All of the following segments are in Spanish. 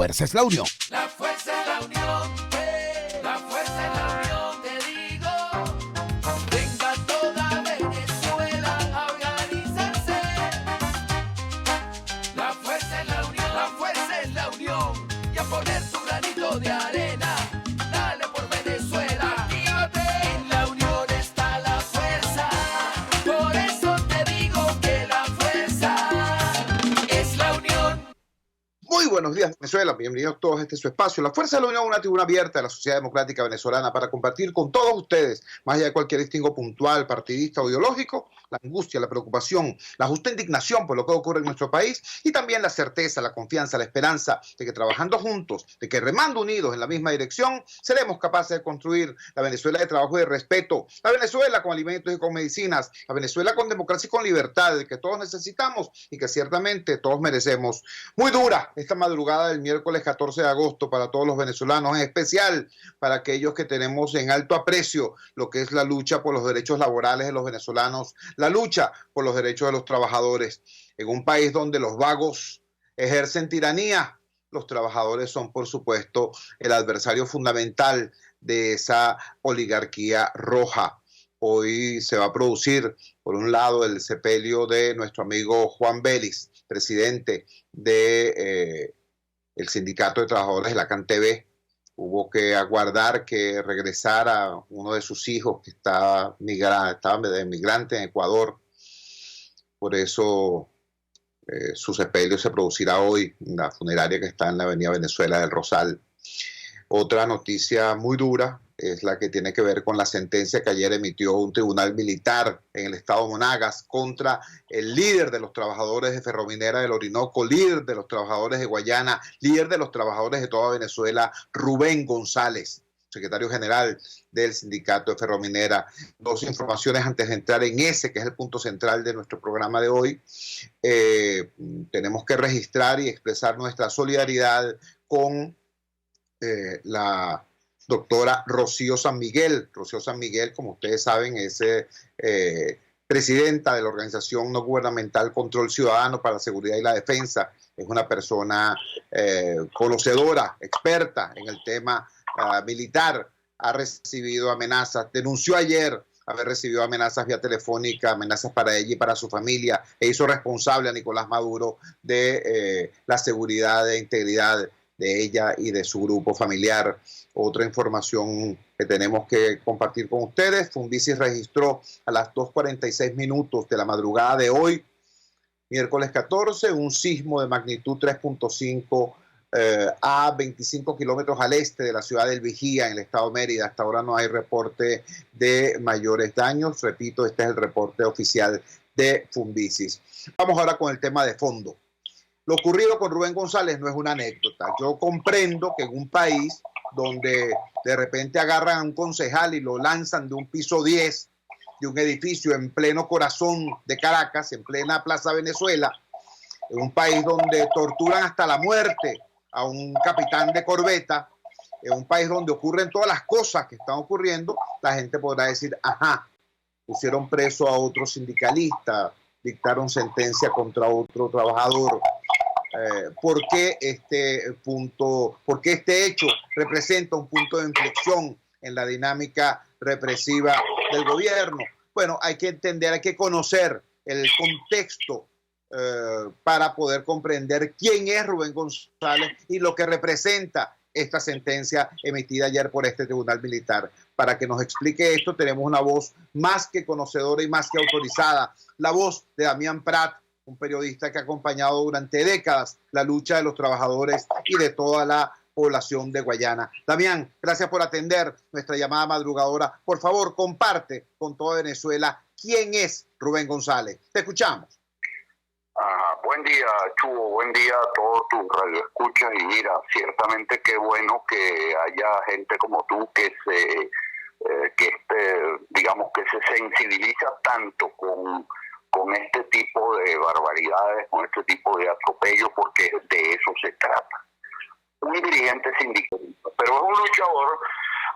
fuerza es la unión. La fuerza es la unión. La fuerza es la unión, te digo. Venga toda Venezuela a organizarse. La fuerza es la unión. La fuerza es la unión. Y a poner tu granito de arena. Dale por Venezuela. Actívate. En la unión está la fuerza. Por eso te digo que la fuerza es la unión. Muy buenos días, Venezuela. Bienvenidos todos a este su espacio. La Fuerza de la Unión, una tribuna abierta de la sociedad democrática venezolana para compartir con todos ustedes, más allá de cualquier distingo puntual, partidista o ideológico, la angustia, la preocupación, la justa indignación por lo que ocurre en nuestro país y también la certeza, la confianza, la esperanza de que trabajando juntos, de que remando unidos en la misma dirección, seremos capaces de construir la Venezuela de trabajo y de respeto, la Venezuela con alimentos y con medicinas, la Venezuela con democracia y con libertad, que todos necesitamos y que ciertamente todos merecemos. Muy dura esta madrugada del miércoles 14 de agosto para todos los venezolanos, en especial para aquellos que tenemos en alto aprecio lo que es la lucha por los derechos laborales de los venezolanos, la lucha por los derechos de los trabajadores. En un país donde los vagos ejercen tiranía, los trabajadores son, por supuesto, el adversario fundamental de esa oligarquía roja. Hoy se va a producir, por un lado, el sepelio de nuestro amigo Juan Vélez, presidente de el Sindicato de Trabajadores de la CanTV. Hubo que aguardar que regresara uno de sus hijos que estaba de migrante en Ecuador. Por eso su sepelio se producirá hoy en la funeraria que está en la avenida Venezuela del Rosal. Otra noticia muy dura es la que tiene que ver con la sentencia que ayer emitió un tribunal militar en el estado de Monagas contra el líder de los trabajadores de Ferrominera del Orinoco, líder de los trabajadores de Guayana, líder de los trabajadores de toda Venezuela, Rubén González, secretario general del sindicato de Ferrominera. Dos informaciones antes de entrar en ese, que es el punto central de nuestro programa de hoy. Tenemos que registrar y expresar nuestra solidaridad con la doctora Rocío San Miguel. Rocío San Miguel, como ustedes saben, es presidenta de la organización no gubernamental Control Ciudadano para la Seguridad y la Defensa. Es una persona conocedora, experta en el tema militar. Ha recibido amenazas, denunció ayer haber recibido amenazas vía telefónica, amenazas para ella y para su familia, e hizo responsable a Nicolás Maduro de la seguridad e integridad de ella y de su grupo familiar. Otra información que tenemos que compartir con ustedes: Funvisis registró a las 2:46 minutos de la madrugada de hoy, miércoles 14, un sismo de magnitud 3.5 a 25 kilómetros al este de la ciudad del Vigía, en el estado de Mérida. Hasta ahora no hay reporte de mayores daños. Repito, este es el reporte oficial de Funvisis. Vamos ahora con el tema de fondo. Lo ocurrido con Rubén González no es una anécdota. Yo comprendo que en un país donde de repente agarran a un concejal y lo lanzan de un piso 10 de un edificio en pleno corazón de Caracas, en plena Plaza Venezuela, en un país donde torturan hasta la muerte a un capitán de corbeta, en un país donde ocurren todas las cosas que están ocurriendo, la gente podrá decir, ajá, pusieron preso a otro sindicalista, dictaron sentencia contra otro trabajador. ¿Por qué este hecho representa un punto de inflexión en la dinámica represiva del gobierno? Bueno, hay que entender, hay que conocer el contexto para poder comprender quién es Rubén González y lo que representa esta sentencia emitida ayer por este tribunal militar. Para que nos explique esto, tenemos una voz más que conocedora y más que autorizada, la voz de Damián Prat, un periodista que ha acompañado durante décadas la lucha de los trabajadores y de toda la población de Guayana. Damián, gracias por atender nuestra llamada madrugadora. Por favor, comparte con toda Venezuela quién es Rubén González. Te escuchamos. Buen día, Chugo, buen día a todos tus radioescuchas. Y mira, ciertamente qué bueno que haya gente como tú que digamos que se sensibiliza tanto con este tipo de barbaridades, con este tipo de atropellos, porque de eso se trata. Un dirigente sindicalista, pero es un luchador,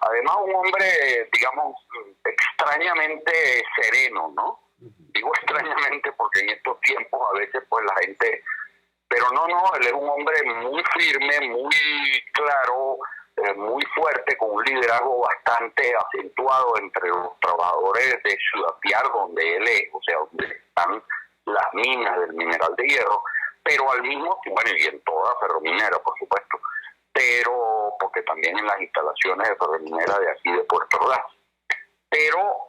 además un hombre, digamos, extrañamente sereno, ¿no? Digo extrañamente porque en estos tiempos a veces pues la gente Pero no, él es un hombre muy firme, muy claro, muy fuerte, con un liderazgo bastante acentuado entre los trabajadores de Ciudad Piar, donde él es, o sea, donde están las minas del mineral de hierro, pero al mismo tiempo, bueno, y en toda Ferrominera, por supuesto, pero porque también en las instalaciones de Ferrominera de aquí de Puerto Ordaz. Pero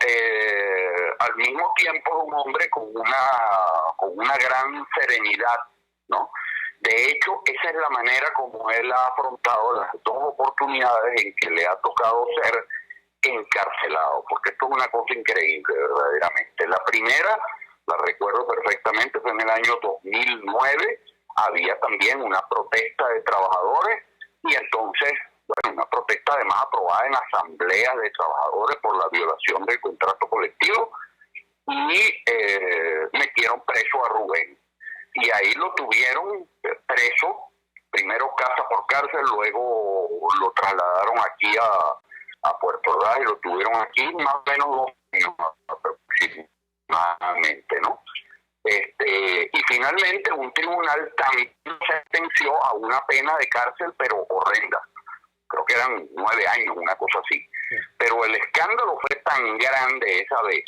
al mismo tiempo es un hombre con una gran serenidad, ¿no? De hecho, esa es la manera como él ha afrontado las dos oportunidades en que le ha tocado ser encarcelado, porque esto es una cosa increíble, verdaderamente. La primera, la recuerdo perfectamente, fue en el año 2009, había también una protesta de trabajadores, y entonces, bueno, una protesta además aprobada en asambleas de trabajadores por la violación del contrato colectivo, y metieron preso a Rubén. Y ahí lo tuvieron preso, primero casa por cárcel, luego lo trasladaron aquí a Puerto Ordaz y lo tuvieron aquí más o menos 2 años aproximadamente, ¿no? Y finalmente un tribunal también sentenció a una pena de cárcel, pero horrenda. Creo que eran 9 años, una cosa así. Sí. Pero el escándalo fue tan grande esa vez,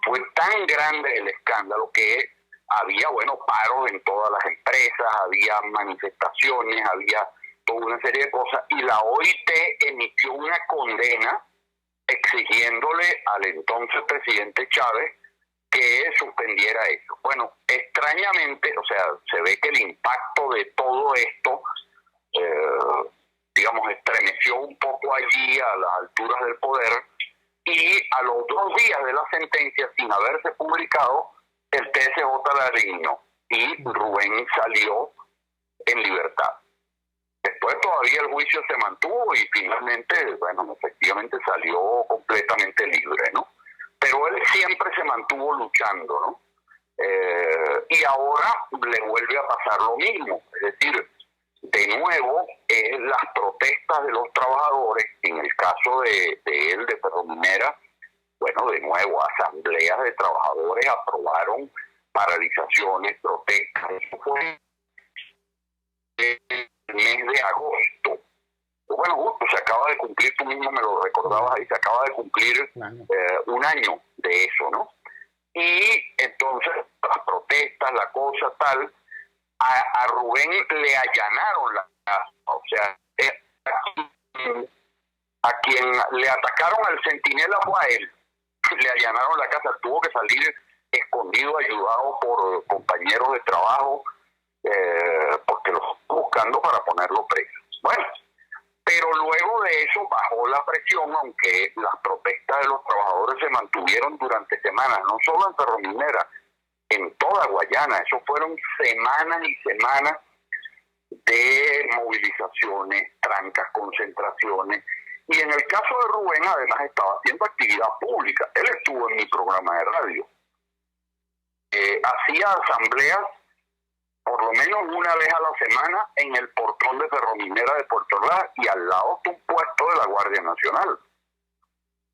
fue tan grande el escándalo que había, bueno, paros en todas las empresas, había manifestaciones, había toda una serie de cosas, y la OIT emitió una condena exigiéndole al entonces presidente Chávez que suspendiera eso. Bueno, extrañamente, o sea, se ve que el impacto de todo esto, digamos, estremeció un poco allí a las alturas del poder, y a los 2 días de la sentencia, sin haberse publicado, el TSJ la eliminó y Rubén salió en libertad. Después todavía el juicio se mantuvo y finalmente, bueno, efectivamente salió completamente libre, ¿no? Pero él siempre se mantuvo luchando, ¿no? Y ahora le vuelve a pasar lo mismo, es decir, de nuevo, las protestas de los trabajadores, en el caso de él, de Ferrominera, bueno, de nuevo, asambleas de trabajadores aprobaron paralizaciones, protestas. Eso fue el mes de agosto. Bueno, justo se acaba de cumplir, tú mismo me lo recordabas ahí, se acaba de cumplir 1 año de eso, ¿no? Y entonces las protestas, la cosa tal, a Rubén le allanaron la casa, o sea, a quien le atacaron al centinela fue a él, le allanaron la casa, tuvo que salir escondido, ayudado por compañeros de trabajo, porque lo estaban buscando para ponerlo preso. Bueno, pero luego de eso bajó la presión, aunque las protestas de los trabajadores se mantuvieron durante semanas, no solo en Ferrominera, en toda Guayana. Eso fueron semanas y semanas de movilizaciones, trancas, concentraciones. Y en el caso de Rubén, además, estaba haciendo actividad pública. Él estuvo en mi programa de radio. Hacía asambleas por lo menos una vez a la semana en el portón de Ferrominera de Puerto Ordaz y al lado de un puesto de la Guardia Nacional.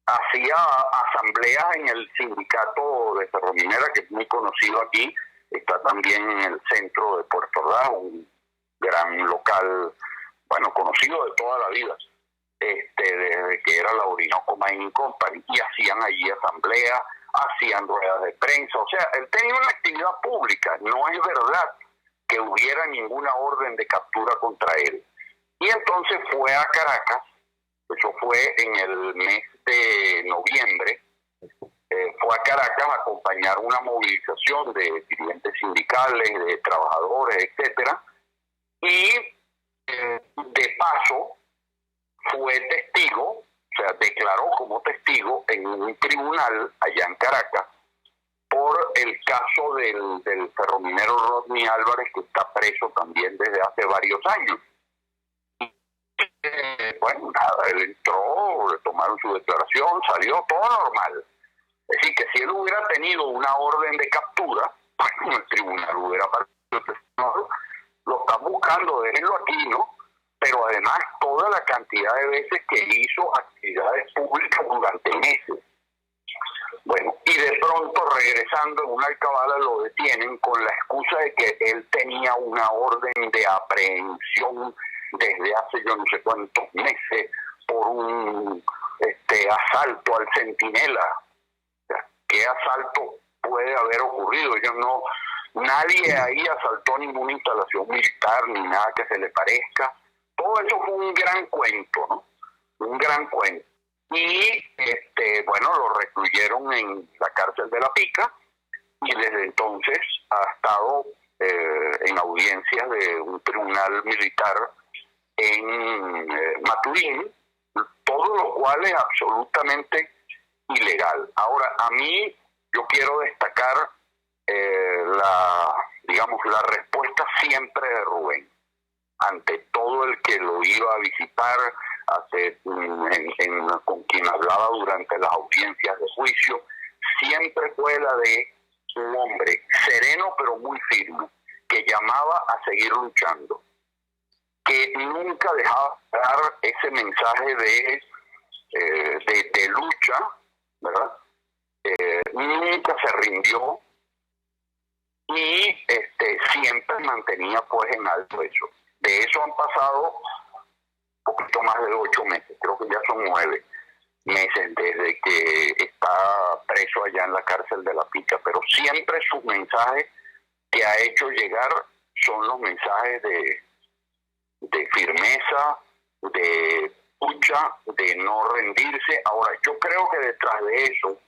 Hacía asambleas en el sindicato de Ferrominera, que es muy conocido aquí, está también en el centro de Puerto Ordaz, un gran local, bueno, conocido de toda la vida, desde que era la Orinoco Mining Company, y hacían allí asambleas, hacían ruedas de prensa, o sea, él tenía una actividad pública, no es verdad que hubiera ninguna orden de captura contra él. Y entonces fue a Caracas, eso fue en el mes de noviembre, fue a Caracas a acompañar una movilización de dirigentes sindicales, de trabajadores, etcétera, y de paso fue testigo, o sea, declaró como testigo en un tribunal allá en Caracas por el caso del ferrominero Rodney Álvarez, que está preso también desde hace varios años. Bueno, nada, él entró, le tomaron su declaración, salió todo normal. Es decir, que si él hubiera tenido una orden de captura, bueno, el tribunal hubiera partido, no, lo está buscando, déjenlo aquí, ¿no? Pero además toda la cantidad de veces que hizo actividades públicas durante meses. Bueno, y de pronto regresando en una alcabala lo detienen con la excusa de que él tenía una orden de aprehensión desde hace yo no sé cuántos meses por un asalto al Centinela. O sea, ¿qué asalto puede haber ocurrido? Nadie ahí asaltó ninguna instalación militar ni nada que se le parezca. Todo eso fue un gran cuento, ¿no? Un gran cuento. Y lo recluyeron en la cárcel de La Pica y desde entonces ha estado en audiencias de un tribunal militar en Maturín, todo lo cual es absolutamente ilegal. Ahora, a mí yo quiero destacar la respuesta siempre de Rubén ante todo el que lo iba a visitar, con quien hablaba durante las audiencias de juicio. Siempre fue la de un hombre sereno pero muy firme, que llamaba a seguir luchando, que nunca dejaba dar ese mensaje de lucha, ¿verdad? Nunca se rindió y siempre mantenía pues en alto eso. De eso han pasado un poquito más de 8 meses, creo que ya son 9 meses desde que está preso allá en la cárcel de La Pica, pero siempre sus mensajes que ha hecho llegar son los mensajes de firmeza, de lucha, de no rendirse. Ahora, yo creo que detrás de eso,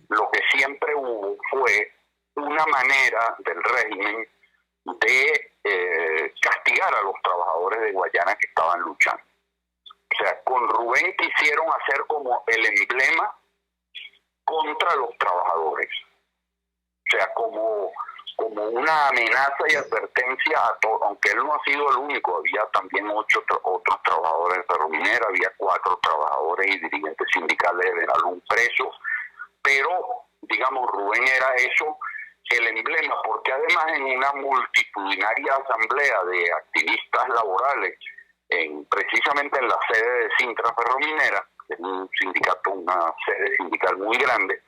lo que siempre hubo fue una manera del régimen de castigar a los trabajadores de Guayana que estaban luchando. O sea, con Rubén quisieron hacer como el emblema contra los trabajadores. O sea, como una amenaza y advertencia a todos, aunque él no ha sido el único, había también 8 otros trabajadores de Ferrominera, había 4 trabajadores y dirigentes sindicales de Benalún presos, pero, digamos, Rubén era eso, el emblema, porque además en una multitudinaria asamblea de activistas laborales, precisamente en la sede de Sintra Ferrominera, que es un sindicato, una sede sindical muy grande,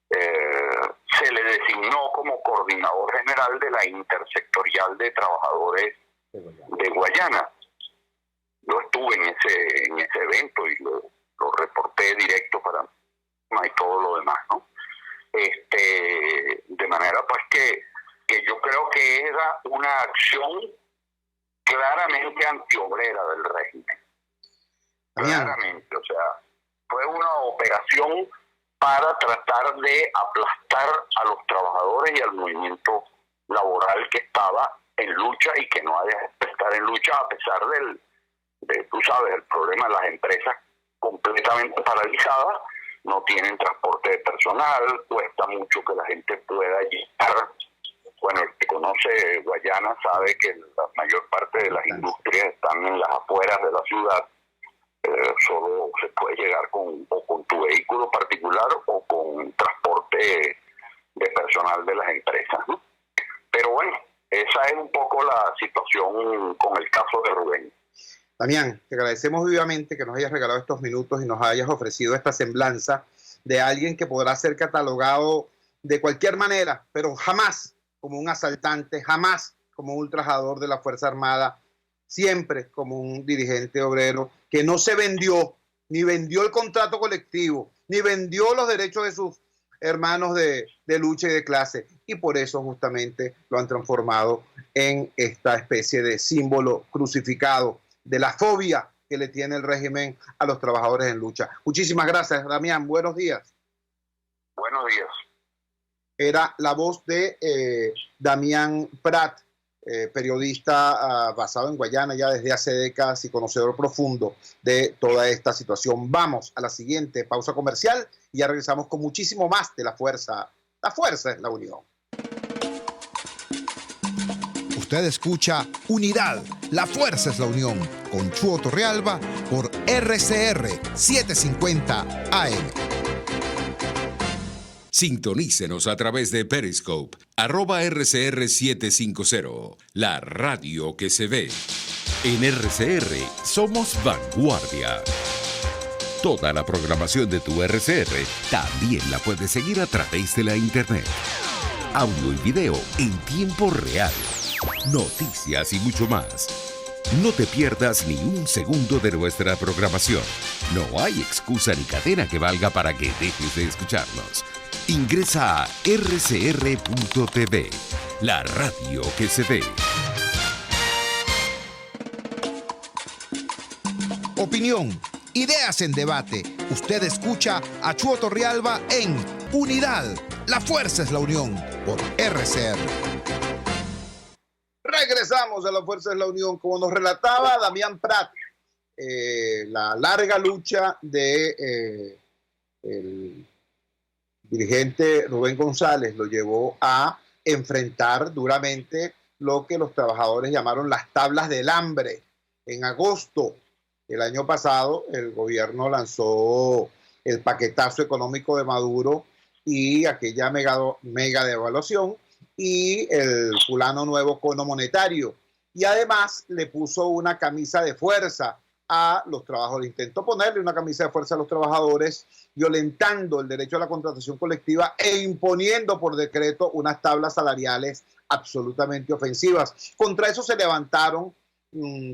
se le designó como coordinador general de la intersectorial de trabajadores de Guayana. Yo estuve en ese evento y lo reporté directo para y todo lo demás, ¿no? De manera pues que yo creo que era una acción claramente antiobrera del régimen. Claramente, o sea, fue una operación para tratar de aplastar a los trabajadores y al movimiento laboral que estaba en lucha y que no ha de estar en lucha a pesar tú sabes, el problema de las empresas completamente paralizadas, no tienen transporte de personal, cuesta mucho que la gente pueda llegar. Bueno, el que conoce Guayana sabe que la mayor parte de las industrias están en las afueras de la ciudad. Solo se puede llegar con tu vehículo particular o con transporte de personal de las empresas, ¿no? Pero bueno, esa es un poco la situación con el caso de Rubén. Damián, te agradecemos vivamente que nos hayas regalado estos minutos y nos hayas ofrecido esta semblanza de alguien que podrá ser catalogado de cualquier manera, pero jamás como un asaltante, jamás como un ultrajador de la Fuerza Armada, siempre como un dirigente obrero que no se vendió, ni vendió el contrato colectivo, ni vendió los derechos de sus hermanos de lucha y de clase, y por eso justamente lo han transformado en esta especie de símbolo crucificado de la fobia que le tiene el régimen a los trabajadores en lucha. Muchísimas gracias, Damián. Buenos días. Buenos días. Era la voz de Damián Prat, periodista basado en Guayana ya desde hace décadas y conocedor profundo de toda esta situación. Vamos a la siguiente pausa comercial y ya regresamos con muchísimo más de La Fuerza. La Fuerza es la unión. Usted escucha Unidad, La Fuerza es la unión, con Chuo Torrealba por RCR 750 AM. Sintonícenos a través de Periscope, @RCR750, la radio que se ve. En RCR somos vanguardia. Toda la programación de tu RCR también la puedes seguir a través de la internet. Audio y video en tiempo real. Noticias y mucho más. No te pierdas ni un segundo de nuestra programación. No hay excusa ni cadena que valga para que dejes de escucharnos. Ingresa a rcr.tv, la radio que se ve. Opinión, ideas en debate. Usted escucha a Chuo Torrealba en Unidad. La fuerza es la unión por RCR. Regresamos a La Fuerza de la Unión. Como nos relataba Damián Prat, la larga lucha de el dirigente Rubén González lo llevó a enfrentar duramente lo que los trabajadores llamaron las tablas del hambre. En agosto del año pasado, el gobierno lanzó el paquetazo económico de Maduro y aquella mega devaluación y el fulano nuevo cono monetario. Y además le puso una camisa de fuerza a los trabajadores. Intentó ponerle una camisa de fuerza a los trabajadores, violentando el derecho a la contratación colectiva e imponiendo por decreto unas tablas salariales absolutamente ofensivas. Contra eso se levantaron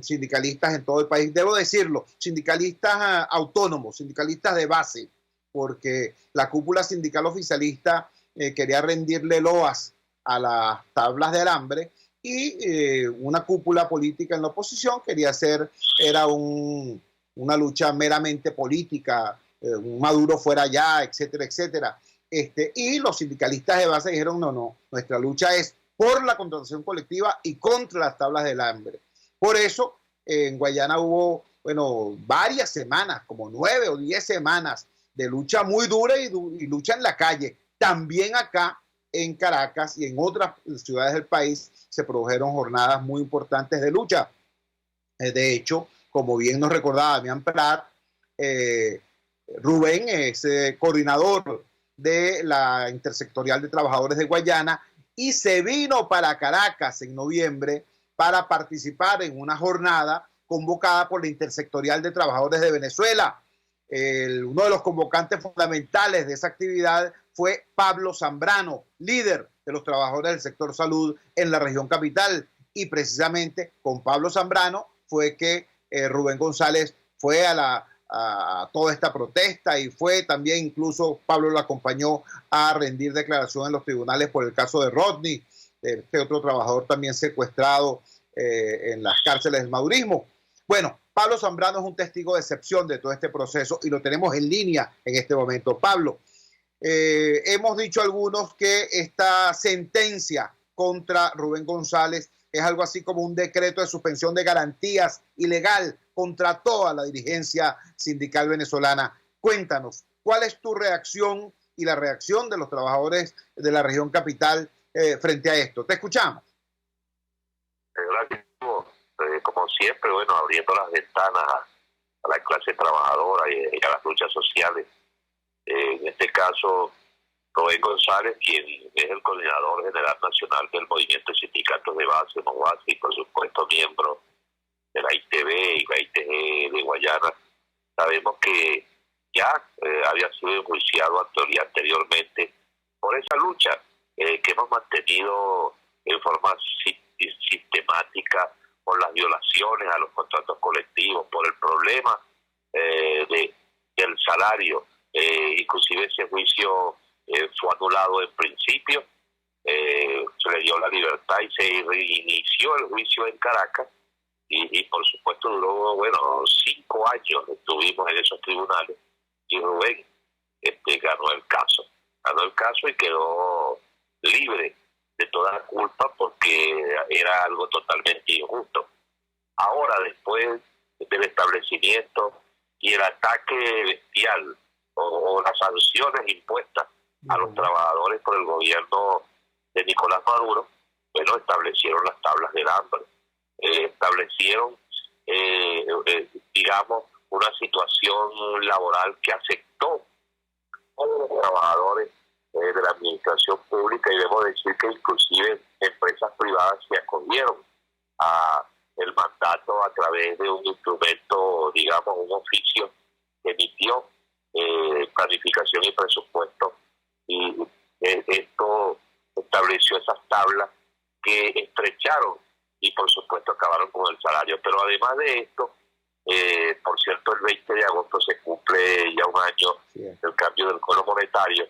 sindicalistas en todo el país. Debo decirlo, sindicalistas autónomos, sindicalistas de base, porque la cúpula sindical oficialista quería rendirle loas a las tablas del hambre y una cúpula política en la oposición quería hacer, era una lucha meramente política, un Maduro fuera allá, etcétera, etcétera. Y los sindicalistas de base dijeron, no, nuestra lucha es por la contratación colectiva y contra las tablas del hambre. Por eso en Guayana hubo, varias semanas, como 9 o 10 semanas de lucha muy dura y lucha en la calle. También acá en Caracas y en otras ciudades del país se produjeron jornadas muy importantes de lucha. De hecho, como bien nos recordaba Damián Prat, Rubén es coordinador de la Intersectorial de Trabajadores de Guayana y se vino para Caracas en noviembre para participar en una jornada convocada por la Intersectorial de Trabajadores de Venezuela. Uno de los convocantes fundamentales de esa actividad fue Pablo Zambrano, líder de los trabajadores del sector salud en la región capital. Y precisamente con Pablo Zambrano fue que Rubén González fue a toda esta protesta y fue también, incluso Pablo lo acompañó a rendir declaración en los tribunales por el caso de Rodney, este otro trabajador también secuestrado en las cárceles del madurismo. Bueno, Pablo Zambrano es un testigo de excepción de todo este proceso y lo tenemos en línea en este momento. Pablo, hemos dicho algunos que esta sentencia contra Rubén González es algo así como un decreto de suspensión de garantías ilegal contra toda la dirigencia sindical venezolana. Cuéntanos, ¿cuál es tu reacción y la reacción de los trabajadores de la región capital frente a esto? Te escuchamos. Gracias. Como siempre, abriendo las ventanas a la clase trabajadora y a las luchas sociales. En este caso, Rubén González, quien es el coordinador general nacional del Movimiento de Sindicatos de Base, MOVASI, y por supuesto miembro de la ITB y la ITG de Guayana, sabemos que ya había sido enjuiciado anteriormente por esa lucha que hemos mantenido en forma sistemática por las violaciones a los contratos colectivos, por el problema del salario. Inclusive ese juicio fue anulado en principio, se le dio la libertad y se reinició el juicio en Caracas y por supuesto duró 5 años estuvimos en esos tribunales y Rubén ganó el caso y quedó libre de toda la culpa porque era algo totalmente injusto. Ahora, después del establecimiento y el ataque bestial o las sanciones impuestas a los trabajadores por el gobierno de Nicolás Maduro, establecieron las tablas del hambre, establecieron, una situación laboral que aceptó a los trabajadores de la administración pública y debo decir que inclusive empresas privadas se acogieron a el mandato a través de un instrumento, un oficio emitió planificación y presupuesto, y esto estableció esas tablas que estrecharon y por supuesto acabaron con el salario. Pero además de esto, por cierto, el 20 de agosto se cumple ya un año del cambio del cono monetario,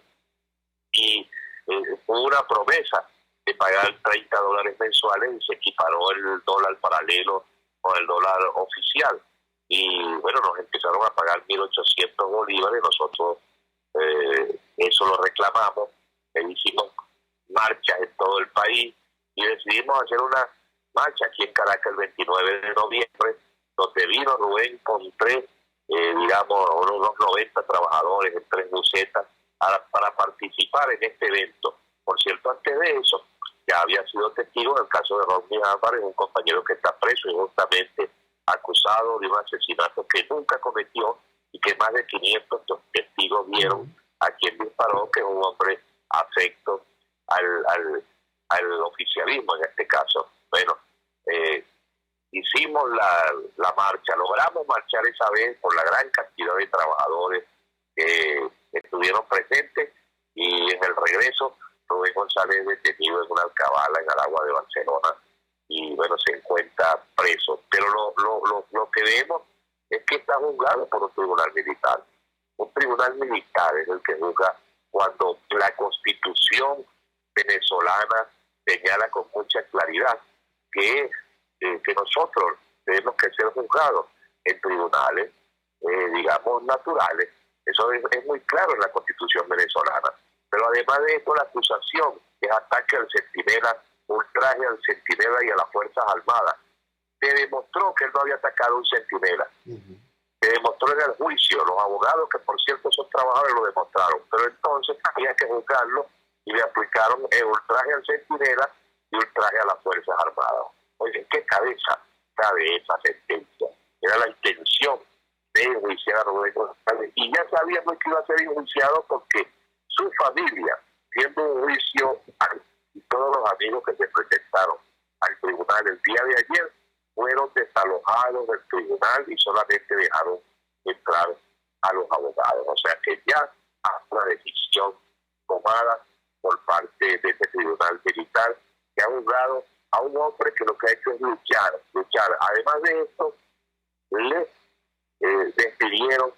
y hubo una promesa de pagar $30 mensuales y se equiparó el dólar paralelo con el dólar oficial. Y bueno, nos empezaron a pagar 1.800 bolívares. Nosotros eso lo reclamamos, hicimos marchas en todo el país y decidimos hacer una marcha aquí en Caracas el 29 de noviembre, donde vino Rubén con digamos, unos 90 trabajadores en 3 busetas para participar en este evento. Por cierto, antes de eso, ya había sido testigo en el caso de Rodney Álvarez, un compañero que está preso injustamente acusado de un asesinato que nunca cometió y que más de 500 testigos vieron a quien disparó, que es un hombre afecto al oficialismo en este caso. Bueno, hicimos la marcha, logramos marchar esa vez por la gran cantidad de trabajadores que estuvieron presentes, y en el regreso Rubén González es detenido en una alcabala en Aragua de Barcelona y bueno, se encuentra preso. Pero lo que vemos es que está juzgado por un tribunal militar. Un tribunal militar es el que juzga cuando la Constitución venezolana señala con mucha claridad que nosotros tenemos que ser juzgados en tribunales, digamos, naturales. Eso es muy claro en la Constitución venezolana. Pero además de esto, la acusación es ataque al centinela, ultraje al centinela y a las Fuerzas Armadas. Se demostró que él no había atacado a un centinela. Se demostró en el juicio. Los abogados, que por cierto son trabajadores, lo demostraron. Pero entonces había que juzgarlo y le aplicaron el ultraje al centinela y ultraje a las Fuerzas Armadas. Oye, ¿qué cabeza cabe esa sentencia? Era la intención de enjuiciar a Rubén González. Y ya sabíamos que iba a ser enjuiciado porque su familia, siendo un juicio, y todos los amigos que se presentaron al tribunal el día de ayer fueron desalojados del tribunal y solamente dejaron entrar a los abogados. O sea que ya hay una decisión tomada por parte de este tribunal militar que ha juzgado a un hombre que lo que ha hecho es luchar. Además de esto, le despidieron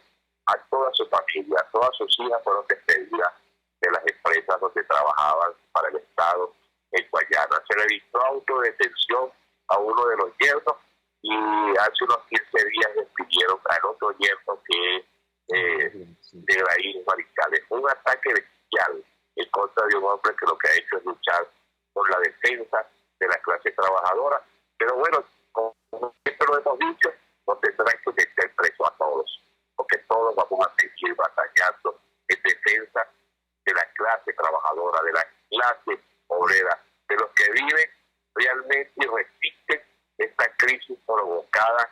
a toda su familia, a todas sus hijas fueron despedidas de las empresas donde trabajaban para el Estado en Guayana. Se le dictó autodetención a uno de los yernos y hace unos 15 días despidieron al otro yerno que es de Ibrahim Mariscal. Es un ataque bestial en contra de un hombre que lo que ha hecho es luchar por la defensa de la clase trabajadora. Pero bueno, como siempre lo hemos dicho, nos tendrán que meter preso a todos, porque todos vamos a seguir batallando en defensa de la clase trabajadora, de la clase obrera, de los que viven realmente y resisten esta crisis provocada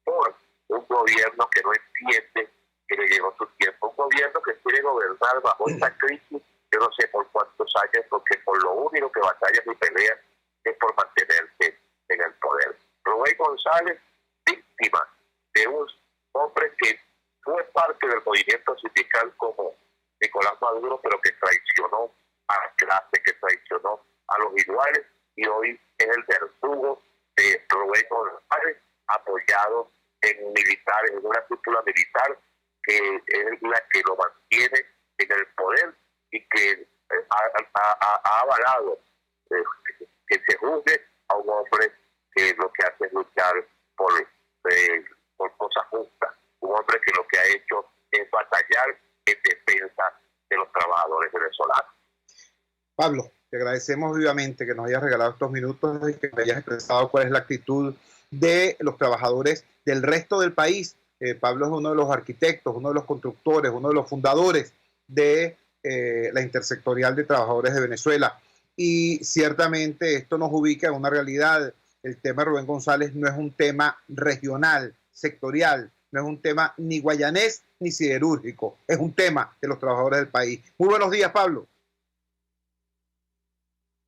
por un gobierno que no entiende que le llegó su tiempo, un gobierno que quiere gobernar bajo esta crisis, yo no sé por cuántos años, porque por lo único que batalla y pelea es por mantenerse en el poder. Rubén González, víctima de un hombre que fue parte del movimiento sindical como Nicolás Maduro, pero que traicionó a la clase, que traicionó a los iguales, y hoy es el verdugo de Rubén González, apoyado en militares, en una cúpula militar que es la que lo mantiene en el poder y que ha avalado que se juzgue a un hombre que lo que hace es luchar por cosas justas, un hombre que lo que ha hecho es batallar en defensa de los trabajadores venezolanos. Pablo, te agradecemos vivamente que nos hayas regalado estos minutos y que me hayas expresado cuál es la actitud de los trabajadores del resto del país. Pablo es uno de los arquitectos, uno de los constructores, uno de los fundadores de la Intersectorial de Trabajadores de Venezuela. Y ciertamente esto nos ubica en una realidad. El tema de Rubén González no es un tema regional, sectorial, no es un tema ni guayanés ni siderúrgico, es un tema de los trabajadores del país. Muy buenos días, Pablo.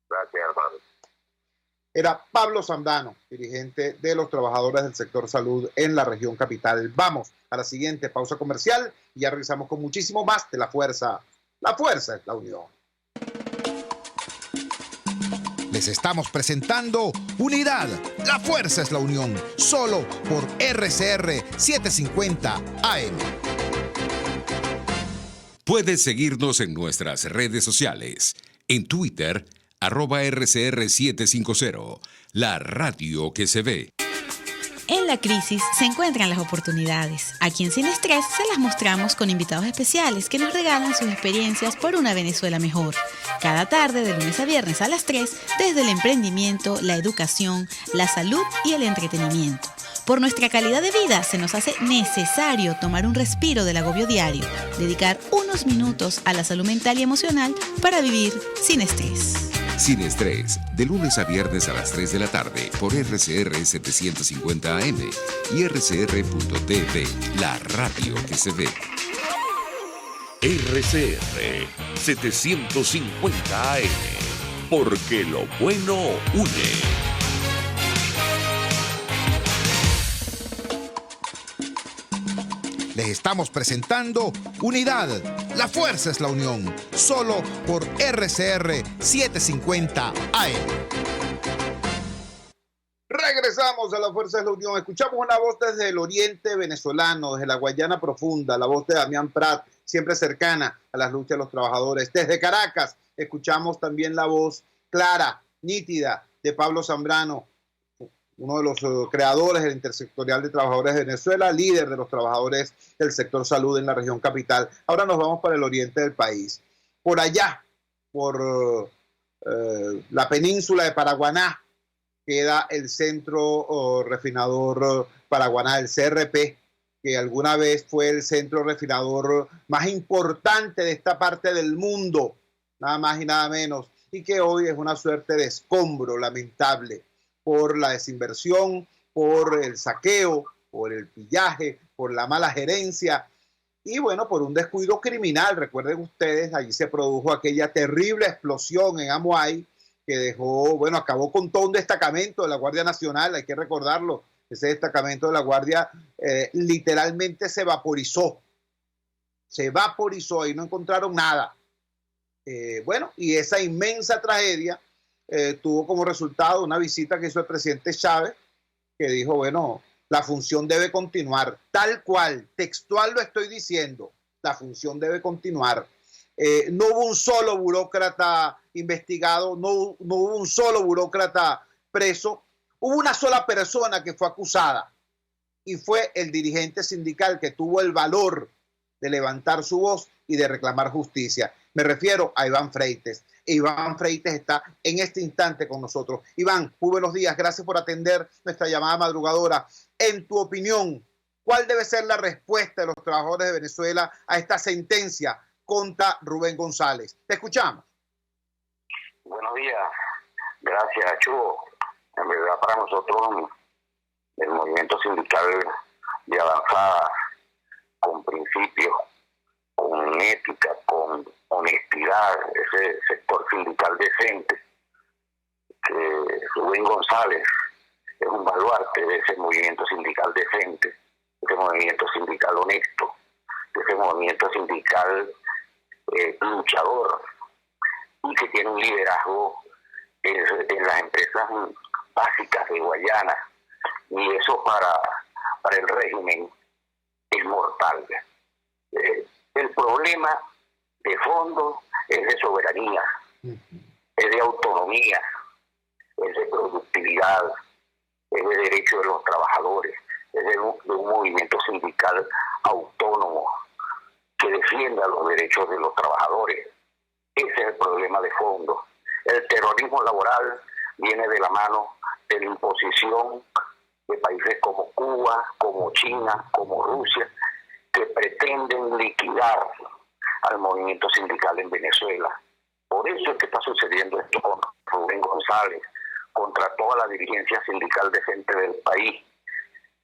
Gracias, hermano. era Pablo Zambrano, dirigente de los trabajadores del sector salud en la región capital. Vamos a la siguiente pausa comercial y ya regresamos con muchísimo más de La Fuerza. La Fuerza es la unión. Les estamos presentando Unidad. La Fuerza es la unión. Solo por RCR 750 AM. Puedes seguirnos en nuestras redes sociales. En Twitter, @RCR750. La radio que se ve. En la crisis se encuentran las oportunidades. Aquí en Sin Estrés se las mostramos con invitados especiales que nos regalan sus experiencias por una Venezuela mejor. Cada tarde, de lunes a viernes a las 3, desde el emprendimiento, la educación, la salud y el entretenimiento. Por nuestra calidad de vida se nos hace necesario tomar un respiro del agobio diario, dedicar unos minutos a la salud mental y emocional para vivir sin estrés. Sin Estrés, de lunes a viernes a las 3 de la tarde por RCR 750 AM y RCR.tv, la radio que se ve. RCR 750 AM, porque lo bueno une. Les estamos presentando Unidad. La Fuerza es la unión. Solo por RCR 750 AM. Regresamos a La Fuerza de la Unión. Escuchamos una voz desde el oriente venezolano, desde la Guayana Profunda, la voz de Damián Prat, siempre cercana a las luchas de los trabajadores. Desde Caracas escuchamos también la voz clara, nítida de Pablo Zambrano, uno de los creadores del Intersectorial de Trabajadores de Venezuela, líder de los trabajadores del sector salud en la región capital. Ahora nos vamos para el oriente del país. Por allá, por la península de Paraguaná, queda el centro refinador Paraguaná, el CRP, que alguna vez fue el centro refinador más importante de esta parte del mundo, nada más y nada menos, y que hoy es una suerte de escombro lamentable por la desinversión, por el saqueo, por el pillaje, por la mala gerencia y bueno, por un descuido criminal. Recuerden ustedes, allí se produjo aquella terrible explosión en Amuay que dejó, bueno, acabó con todo un destacamento de la Guardia Nacional, hay que recordarlo, ese destacamento de la Guardia literalmente se vaporizó, ahí no encontraron nada. Bueno, y esa inmensa tragedia tuvo como resultado una visita que hizo el presidente Chávez, que dijo, bueno, la función debe continuar, tal cual, textual lo estoy diciendo, la función debe continuar. No hubo un solo burócrata investigado, no hubo un solo burócrata preso, hubo una sola persona que fue acusada y fue el dirigente sindical que tuvo el valor de levantar su voz y de reclamar justicia. Me refiero a Iván Freites. Iván Freites está en este instante con nosotros. Iván, muy buenos días. Gracias por atender nuestra llamada madrugadora. En tu opinión, ¿cuál debe ser la respuesta de los trabajadores de Venezuela a esta sentencia contra Rubén González? Te escuchamos. Buenos días. Gracias, Chugo. En verdad, para nosotros, el movimiento sindical de avanzada, con principios, con ética, con honestidad, ese sector sindical decente, que Rubén González es un baluarte de ese movimiento sindical decente, de ese movimiento sindical honesto, de ese movimiento sindical luchador, y que tiene un liderazgo en las empresas básicas de Guayana, y eso para el régimen es mortal. El problema de fondo es de soberanía, es de autonomía, es de productividad, es de derecho de los trabajadores, es de un movimiento sindical autónomo que defienda los derechos de los trabajadores. Ese es el problema de fondo. El terrorismo laboral viene de la mano de la imposición de países como Cuba, como China, como Rusia, que pretenden liquidar al movimiento sindical en Venezuela. Por eso es que está sucediendo esto con Rubén González, contra toda la dirigencia sindical decente del país,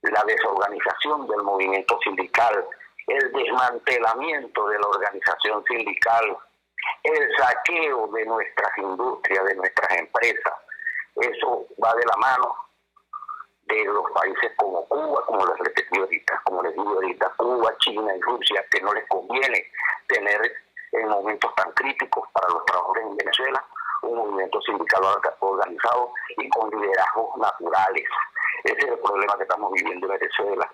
la desorganización del movimiento sindical, el desmantelamiento de la organización sindical, el saqueo de nuestras industrias, de nuestras empresas, Eso va de la mano de los países como Cuba, como les digo ahorita, Cuba, China y Rusia, que no les conviene tener en momentos tan críticos para los trabajadores en Venezuela un movimiento sindical organizado y con liderazgos naturales. Ese es el problema que estamos viviendo en Venezuela,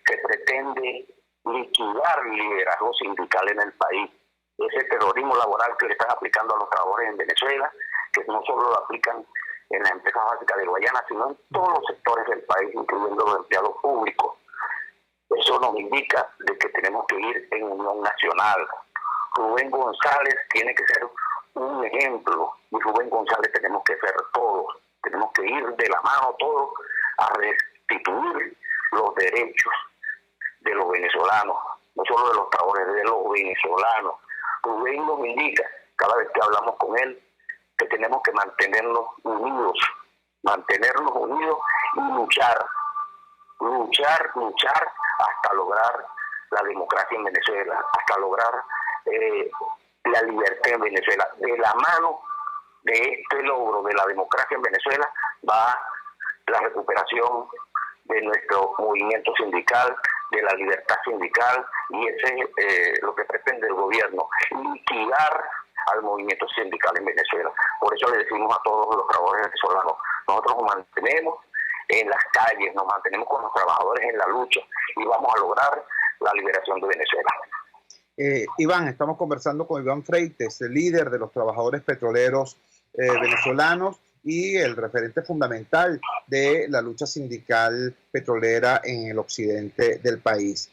que pretende liquidar el liderazgo sindical en el país. Ese terrorismo laboral que le están aplicando a los trabajadores en Venezuela, que no solo lo aplican en las empresas básicas de Guayana, sino en todos los sectores del país, incluyendo los empleados públicos. Eso nos indica de que tenemos que ir en unión nacional. Rubén González tiene que ser un ejemplo, y Rubén González tenemos que ser todos, tenemos que ir de la mano todos a restituir los derechos de los venezolanos, no solo de los trabajadores, de los venezolanos. Rubén nos indica, cada vez que hablamos con él, que tenemos que mantenernos unidos y luchar hasta lograr la democracia en Venezuela, hasta lograr la libertad en Venezuela. De la mano de este logro de la democracia en Venezuela va la recuperación de nuestro movimiento sindical, de la libertad sindical, y ese es lo que pretende el gobierno, liquidar al movimiento sindical en Venezuela. Por eso le decimos a todos los trabajadores venezolanos, nosotros nos mantenemos en las calles, nos mantenemos con los trabajadores en la lucha y vamos a lograr la liberación de Venezuela. Iván, estamos conversando con Iván Freites, el líder de los trabajadores petroleros venezolanos y el referente fundamental de la lucha sindical petrolera en el occidente del país.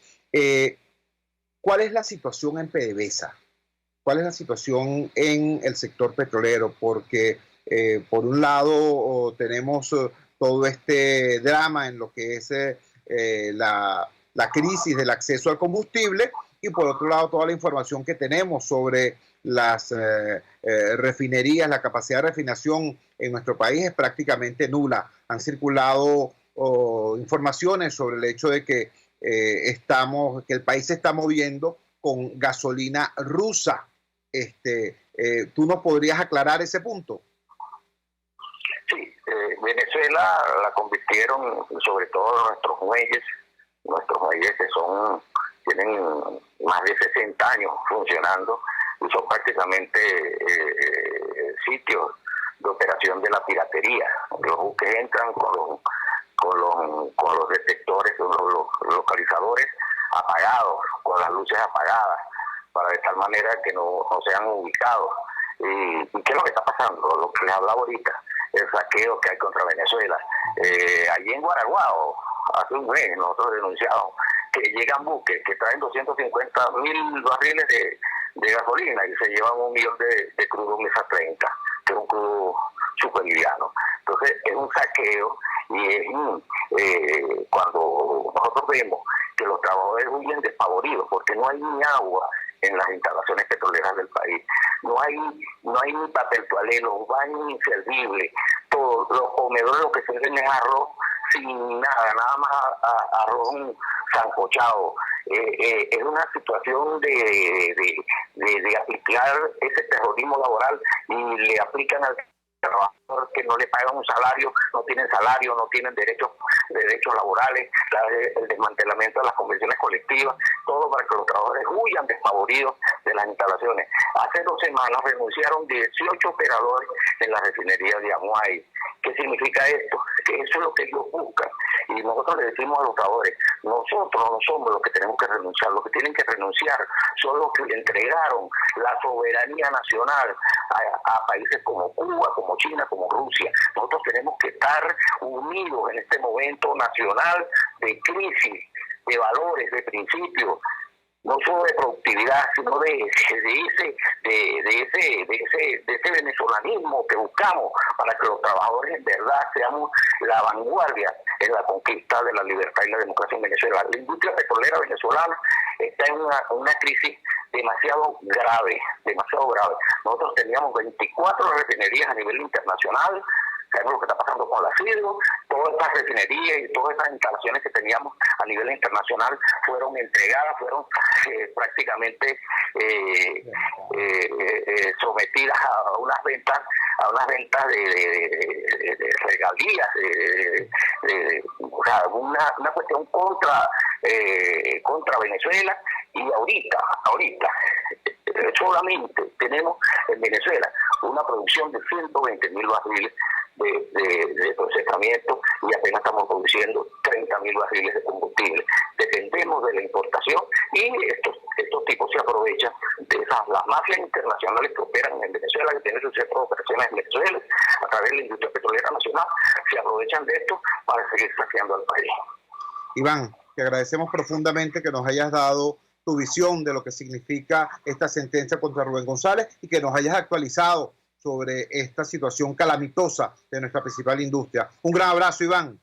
¿Cuál es la situación en PDVSA? ¿Cuál es la situación en el sector petrolero? Porque por un lado tenemos todo este drama en lo que es la crisis del acceso al combustible, y por otro lado toda la información que tenemos sobre las refinerías, la capacidad de refinación en nuestro país es prácticamente nula. Han circulado informaciones sobre el hecho de que que el país se está moviendo con gasolina rusa. ¿Tú nos podrías aclarar ese punto? Sí, Venezuela la convirtieron, sobre todo nuestros muelles que tienen más de 60 años funcionando y son prácticamente sitios de operación de la piratería. Los buques entran con los detectores, con los localizadores apagados, con las luces apagadas, para de tal manera que no sean ubicados. ¿Y qué es lo que está pasando? Lo que les hablaba ahorita, el saqueo que hay contra Venezuela. Allí en Guaraguao, hace un mes, nosotros denunciamos que llegan buques que traen 250,000 barriles de gasolina y se llevan 1 millón de crudo mesa 30, que es un crudo súper liviano. Entonces es un saqueo y es cuando nosotros vemos que los trabajadores huyen despavoridos porque no hay ni agua en las instalaciones petroleras del país. No hay ni papel toalé, los baños inservibles, todos los comedores lo que se hacen es arroz sin nada más arroz sancochado. Es una situación de aplicar ese terrorismo laboral y le aplican al trabajador que no le pagan un salario, no tienen derechos laborales, el desmantelamiento de las convenciones colectivas, todo para que los trabajadores huyan despavoridos de las instalaciones. Hace 2 semanas renunciaron 18 operadores en la refinería de Amuay. ¿Qué significa esto? Que eso es lo que ellos buscan. Y nosotros le decimos a los trabajadores, nosotros no somos los que tenemos que renunciar, los que tienen que renunciar son los que entregaron la soberanía nacional a países como Cuba, como China, como Rusia. Nosotros tenemos que estar unidos en este momento nacional de crisis, de valores, de principios, no solo de productividad, sino de ese venezolanismo que buscamos para que los trabajadores en verdad seamos la vanguardia en la conquista de la libertad y la democracia en Venezuela. La industria petrolera venezolana está en una crisis demasiado grave. Nosotros teníamos 24 refinerías a nivel internacional. Sabemos lo que está pasando con la FIDO, todas estas refinerías y todas estas instalaciones que teníamos a nivel internacional fueron entregadas, fueron prácticamente sometidas a unas ventas a unas ventas de regalías, o sea, una cuestión contra Venezuela. Y ahorita solamente tenemos en Venezuela una producción de 120.000 barriles de procesamiento y apenas estamos produciendo 30.000 barriles de combustible. Dependemos de la importación y estos tipos se aprovechan de las mafias internacionales que operan en Venezuela, que tienen sus centros de operaciones en Venezuela, a través de la industria petrolera nacional, se aprovechan de esto para seguir saqueando al país. Iván, te agradecemos profundamente que nos hayas dado tu visión de lo que significa esta sentencia contra Rubén González y que nos hayas actualizado sobre esta situación calamitosa de nuestra principal industria. Un gran abrazo, Iván.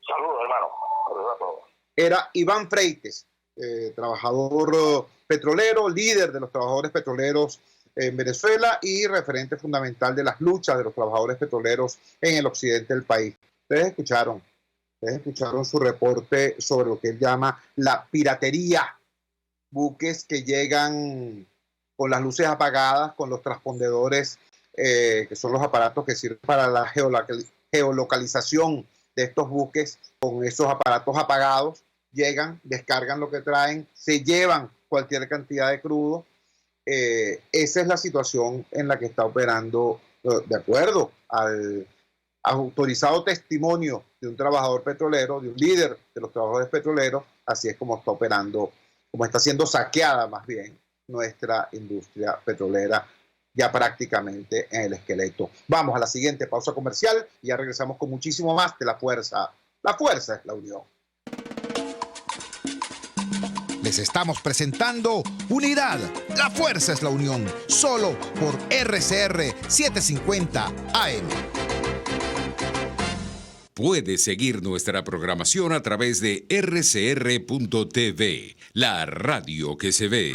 Saludos, hermano. Saludos a todos. Era Iván Freites, trabajador petrolero, líder de los trabajadores petroleros en Venezuela y referente fundamental de las luchas de los trabajadores petroleros en el occidente del país. Ustedes escucharon su reporte sobre lo que él llama la piratería. Buques que llegan con las luces apagadas, con los transpondedores, que son los aparatos que sirven para la geolocalización de estos buques, con esos aparatos apagados, llegan, descargan lo que traen, se llevan cualquier cantidad de crudo. Esa es la situación en la que está operando, de acuerdo al autorizado testimonio de un trabajador petrolero, de un líder de los trabajadores petroleros. Así es como está operando, como está siendo saqueada más bien nuestra industria petrolera, ya prácticamente en el esqueleto. Vamos a la siguiente pausa comercial y ya regresamos con muchísimo más de La Fuerza. La fuerza es la unión. Les estamos presentando Unidad. La fuerza es la unión. Solo por RCR 750 AM. Puedes seguir nuestra programación a través de rcr.tv, la radio que se ve.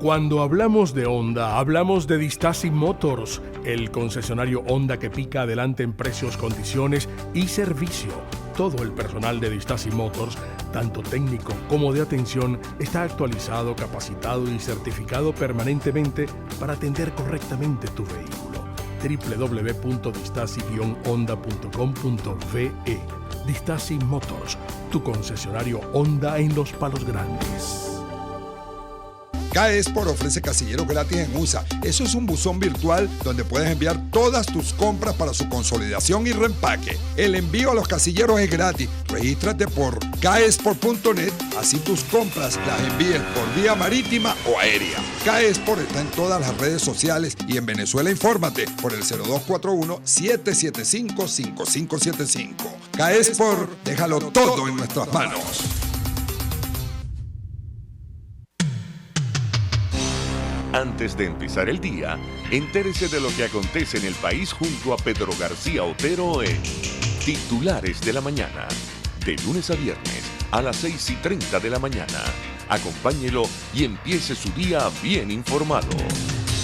Cuando hablamos de Honda, hablamos de Distasi Motors, el concesionario Honda que pica adelante en precios, condiciones y servicio. Todo el personal de Distasi Motors, tanto técnico como de atención, está actualizado, capacitado y certificado permanentemente para atender correctamente tu vehículo. www.distasi-honda.com.ve. Distasi Motors, tu concesionario Honda en Los Palos Grandes. K-Export ofrece casilleros gratis en USA. Eso es un buzón virtual donde puedes enviar todas tus compras para su consolidación y reempaque. El envío a los casilleros es gratis. Regístrate por kexport.net, así tus compras las envíes por vía marítima o aérea. K-Export está en todas las redes sociales y en Venezuela infórmate por el 0241-775-5575. K-Export, déjalo todo en nuestras manos. Antes de empezar el día, entérese de lo que acontece en el país junto a Pedro García Otero en Titulares de la Mañana. De lunes a viernes a las 6:30 de la mañana. Acompáñelo y empiece su día bien informado.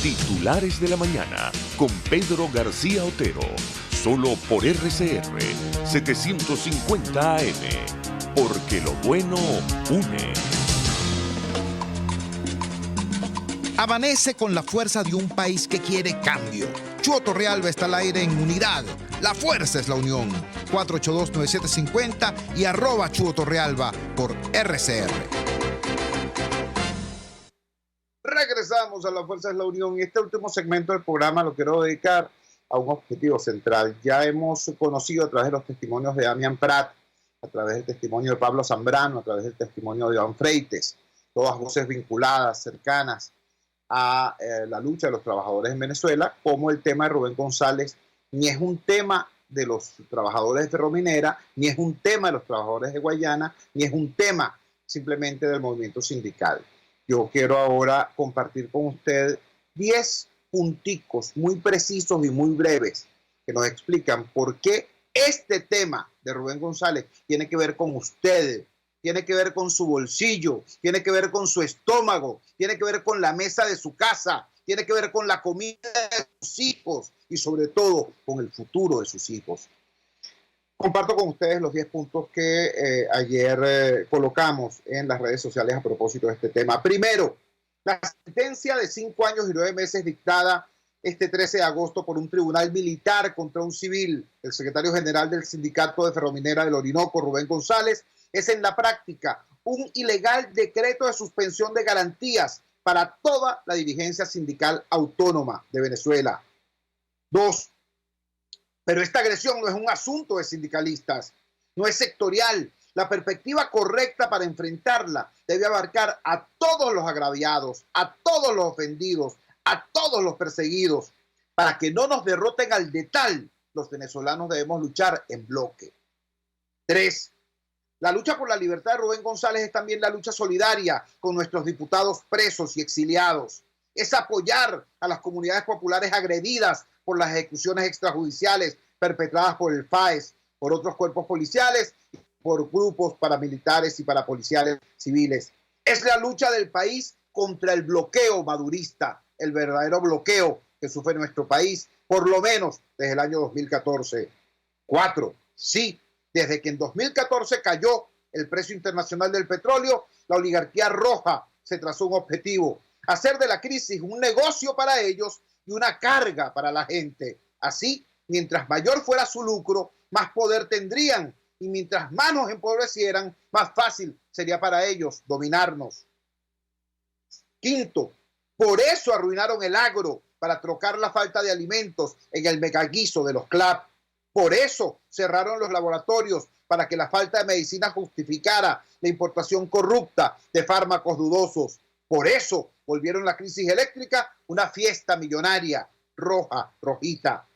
Titulares de la Mañana con Pedro García Otero. Solo por RCR 750 AM. Porque lo bueno une. Amanece con la fuerza de un país que quiere cambio. Chuo Torrealba está al aire en Unidad. La fuerza es la unión. 482-9750 y @Chuo Torrealba por RCR. Regresamos a La Fuerza es la Unión y este último segmento del programa lo quiero dedicar a un objetivo central. Ya hemos conocido a través de los testimonios de Damián Prat, a través del testimonio de Pablo Zambrano, a través del testimonio de Iván Freites, todas voces vinculadas, cercanas a la lucha de los trabajadores en Venezuela, como el tema de Rubén González ni es un tema de los trabajadores de Ferrominera, ni es un tema de los trabajadores de Guayana, ni es un tema simplemente del movimiento sindical. Yo quiero ahora compartir con usted 10 punticos muy precisos y muy breves que nos explican por qué este tema de Rubén González tiene que ver con usted, tiene que ver con su bolsillo, tiene que ver con su estómago, tiene que ver con la mesa de su casa, tiene que ver con la comida de sus hijos y sobre todo con el futuro de sus hijos. Comparto con ustedes los 10 puntos que ayer colocamos en las redes sociales a propósito de este tema. Primero, la sentencia de 5 años y 9 meses dictada este 13 de agosto por un tribunal militar contra un civil, el secretario general del Sindicato de Ferrominera del Orinoco, Rubén González, es en la práctica un ilegal decreto de suspensión de garantías para toda la dirigencia sindical autónoma de Venezuela. 2. Pero esta agresión no es un asunto de sindicalistas, no es sectorial. La perspectiva correcta para enfrentarla debe abarcar a todos los agraviados, a todos los ofendidos, a todos los perseguidos. Para que no nos derroten al detal, los venezolanos debemos luchar en bloque. 3. La lucha por la libertad de Rubén González es también la lucha solidaria con nuestros diputados presos y exiliados. Es apoyar a las comunidades populares agredidas por las ejecuciones extrajudiciales perpetradas por el FAES, por otros cuerpos policiales, por grupos paramilitares y parapoliciales civiles. Es la lucha del país contra el bloqueo madurista, el verdadero bloqueo que sufre nuestro país, por lo menos desde el año 2014. 4. Sí, desde que en 2014 cayó el precio internacional del petróleo, la oligarquía roja se trazó un objetivo: hacer de la crisis un negocio para ellos y una carga para la gente. Así, mientras mayor fuera su lucro, más poder tendrían, y mientras más nos empobrecieran, más fácil sería para ellos dominarnos. 5. Por eso arruinaron el agro, para trocar la falta de alimentos en el megaguiso de los CLAP. Por eso cerraron los laboratorios, para que la falta de medicina justificara la importación corrupta de fármacos dudosos. Por eso volvieron la crisis eléctrica una fiesta millonaria, rojita.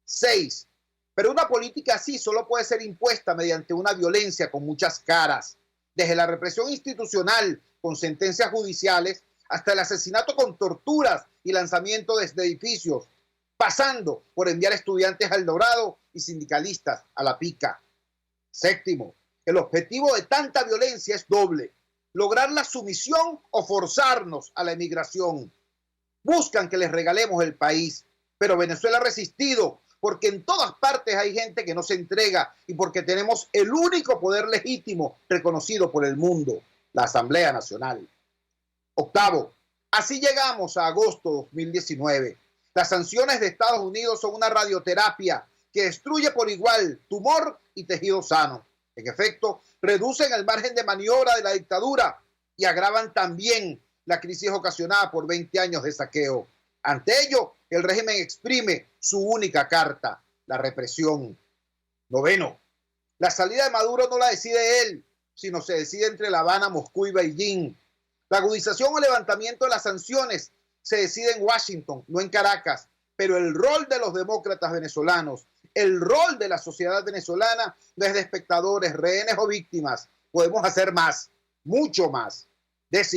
6. Pero una política así solo puede ser impuesta mediante una violencia con muchas caras. Desde la represión institucional con sentencias judiciales hasta el asesinato con torturas y lanzamiento desde edificios, pasando por enviar estudiantes al Dorado y sindicalistas a la pica. 7. El objetivo de tanta violencia es doble: lograr la sumisión o forzarnos a la emigración. Buscan que les regalemos el país, pero Venezuela ha resistido, porque en todas partes hay gente que no se entrega y porque tenemos el único poder legítimo reconocido por el mundo, la Asamblea Nacional. 8. Así llegamos a agosto de 2019. Las sanciones de Estados Unidos son una radioterapia que destruye por igual tumor y tejido sano. En efecto, reducen el margen de maniobra de la dictadura y agravan también la crisis ocasionada por 20 años de saqueo. Ante ello, el régimen exprime su única carta: la represión. 9. La salida de Maduro no la decide él, sino se decide entre La Habana, Moscú y Beijing. La agudización o levantamiento de las sanciones se decide en Washington, no en Caracas. Pero el rol de los demócratas venezolanos, el rol de la sociedad venezolana, no es de espectadores, rehenes o víctimas. Podemos hacer más, mucho más. 10.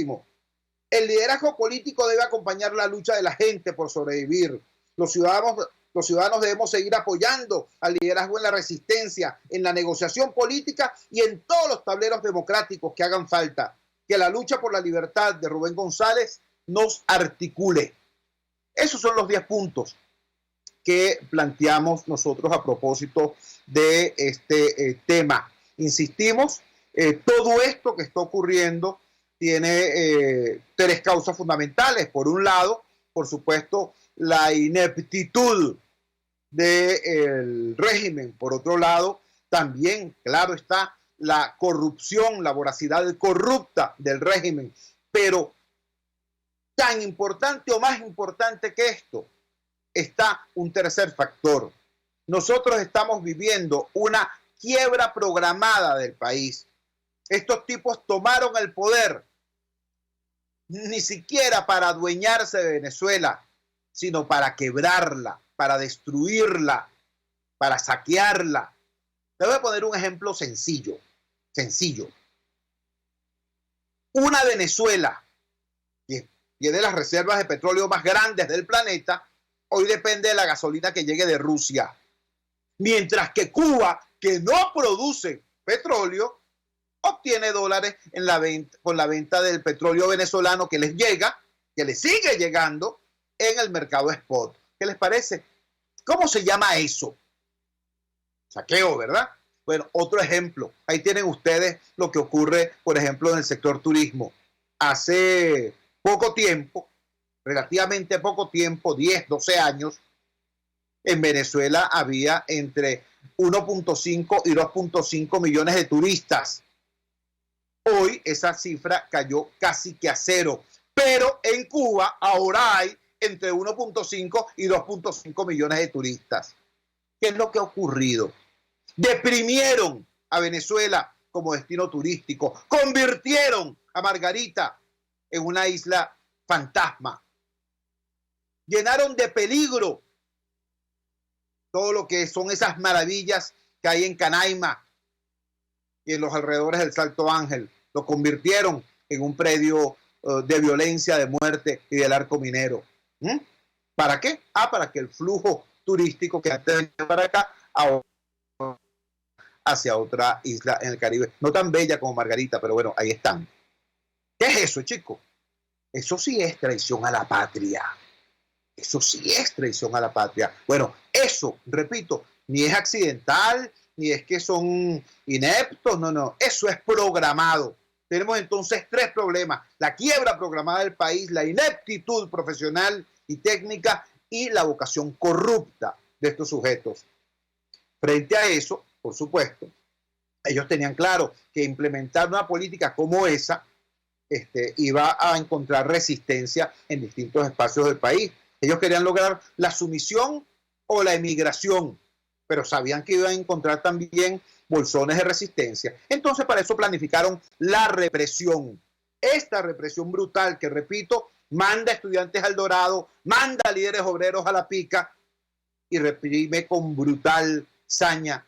El liderazgo político debe acompañar la lucha de la gente por sobrevivir. Los ciudadanos debemos seguir apoyando al liderazgo en la resistencia, en la negociación política y en todos los tableros democráticos que hagan falta. Que la lucha por la libertad de Rubén González nos articule. Esos son los 10 puntos que planteamos nosotros a propósito de este tema. Insistimos, todo esto que está ocurriendo tiene 3 causas fundamentales. Por un lado, por supuesto, la ineptitud del régimen. Por otro lado, también, claro está, la corrupción, la voracidad corrupta del régimen. Pero tan importante o más importante que esto, está un tercer factor. Nosotros estamos viviendo una quiebra programada del país. Estos tipos tomaron el poder ni siquiera para adueñarse de Venezuela, sino para quebrarla, para destruirla, para saquearla. Te voy a poner un ejemplo sencillo. Una Venezuela que tiene las reservas de petróleo más grandes del planeta, hoy depende de la gasolina que llegue de Rusia. Mientras que Cuba, que no produce petróleo, obtiene dólares con la venta del petróleo venezolano que les llega, que les sigue llegando en el mercado spot. ¿Qué les parece? ¿Cómo se llama eso? Saqueo, ¿verdad? Bueno, otro ejemplo. Ahí tienen ustedes lo que ocurre, por ejemplo, en el sector turismo. Hace poco tiempo, relativamente poco tiempo, 10, 12 años, en Venezuela había entre 1.5 y 2.5 millones de turistas. Hoy esa cifra cayó casi que a cero, pero en Cuba ahora hay entre 1.5 y 2.5 millones de turistas. ¿Qué es lo que ha ocurrido? Deprimieron a Venezuela como destino turístico, convirtieron a Margarita en una isla fantasma, llenaron de peligro todo lo que son esas maravillas que hay en Canaima y en los alrededores del Salto Ángel. Lo convirtieron en un predio de violencia, de muerte y del arco minero. ¿Para qué? Para que el flujo turístico que antes venía para acá ahora hacia otra isla en el Caribe. No tan bella como Margarita, pero bueno, ahí están. ¿Qué es eso, chicos? Eso sí es traición a la patria. Eso sí es traición a la patria. Bueno, eso, repito, ni es accidental, ni es que son ineptos, no. Eso es programado. Tenemos entonces 3 problemas: la quiebra programada del país, la ineptitud profesional y técnica y la vocación corrupta de estos sujetos. Frente a eso, por supuesto, ellos tenían claro que implementar una política como esa iba a encontrar resistencia en distintos espacios del país. Ellos querían lograr la sumisión o la emigración, pero sabían que iban a encontrar también bolsones de resistencia. Entonces, para eso planificaron la represión. Esta represión brutal que, repito, manda estudiantes al Dorado, manda líderes obreros a la pica y reprime con brutal saña,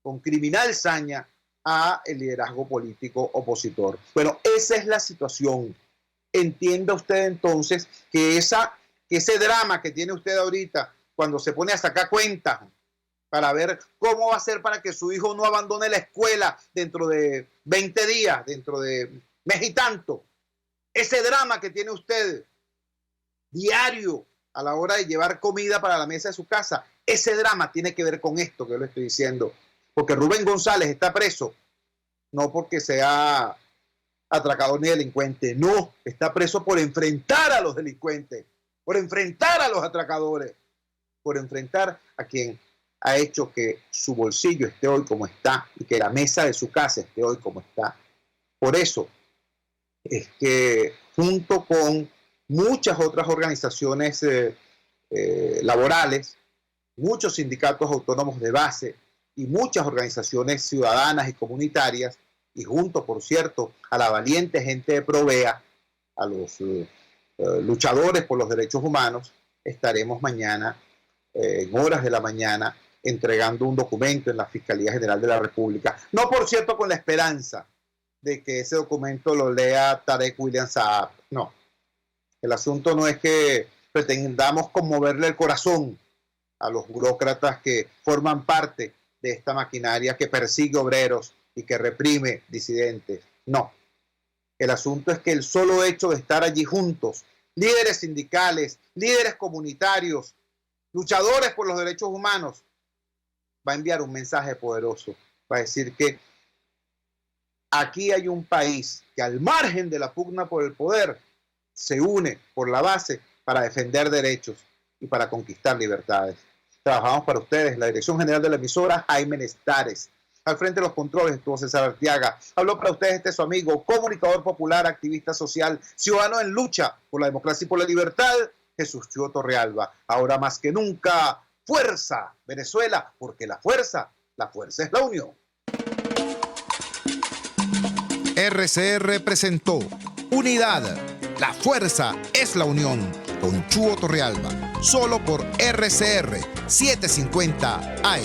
con criminal saña, a el liderazgo político opositor. Bueno, esa es la situación. Entienda usted entonces que ese drama que tiene usted ahorita, cuando se pone a sacar cuentas para ver cómo va a ser para que su hijo no abandone la escuela dentro de 20 días, dentro de mes y tanto, ese drama que tiene usted diario a la hora de llevar comida para la mesa de su casa, ese drama tiene que ver con esto que yo le estoy diciendo. Porque Rubén González está preso, no porque sea atracador ni delincuente, no, está preso por enfrentar a los delincuentes, por enfrentar a los atracadores, por enfrentar a quien ha hecho que su bolsillo esté hoy como está y que la mesa de su casa esté hoy como está. Por eso es que junto con muchas otras organizaciones laborales, muchos sindicatos autónomos de base y muchas organizaciones ciudadanas y comunitarias, y junto, por cierto, a la valiente gente de Provea, a los luchadores por los derechos humanos, estaremos mañana, en horas de la mañana, entregando un documento en la Fiscalía General de la República. No, por cierto, con la esperanza de que ese documento lo lea Tarek William Saab. No. El asunto no es que pretendamos conmoverle el corazón a los burócratas que forman parte de esta maquinaria que persigue obreros y que reprime disidentes. No. El asunto es que el solo hecho de estar allí juntos, líderes sindicales, líderes comunitarios, luchadores por los derechos humanos, va a enviar un mensaje poderoso. Va a decir que aquí hay un país que, al margen de la pugna por el poder, se une por la base para defender derechos y para conquistar libertades. Trabajamos para ustedes. La dirección general de la emisora, Jaime Nestares. Al frente de los controles estuvo César Arteaga. Habló para ustedes su amigo, comunicador popular, activista social, ciudadano en lucha por la democracia y por la libertad, Jesús Chúo Torrealba. Ahora más que nunca, fuerza, Venezuela, porque la fuerza es la unión. RCR presentó Unidad, la fuerza es la unión, con Chúo Torrealba, solo por RCR 750 AM.